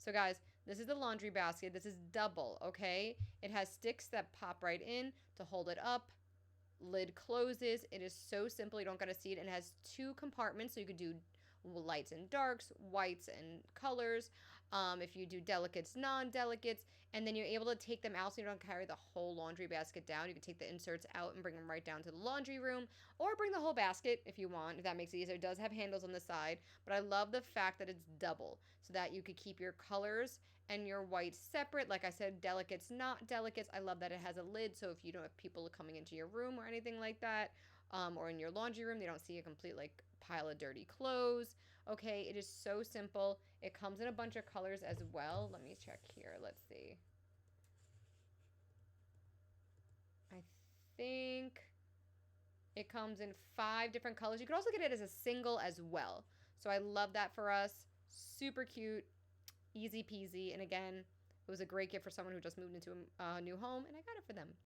So guys, this is the laundry basket. This is double, okay? It has sticks that pop right in to hold it up. Lid closes. It is so simple. You don't got to see it. And it has 2 compartments, so you could do lights and darks, whites and colors. If you do delicates, non-delicates, and then you're able to take them out so you don't carry the whole laundry basket down. You can take the inserts out and bring them right down to the laundry room, or bring the whole basket if you want, if that makes it easier. It does have handles on the side, but I love the fact that it's double so that you could keep your colors and your whites separate. Like I said, delicates, not delicates. I love that it has a lid, so if you don't have people coming into your room or anything like that, or in your laundry room, they don't see a complete like pile of dirty clothes. Okay, it is so simple. It comes in a bunch of colors as well. Let me check here. Let's see. I think it comes in 5 different colors. You could also get it as a single as well. So I love that for us. Super cute, easy peasy. And again, it was a great gift for someone who just moved into a new home, and I got it for them.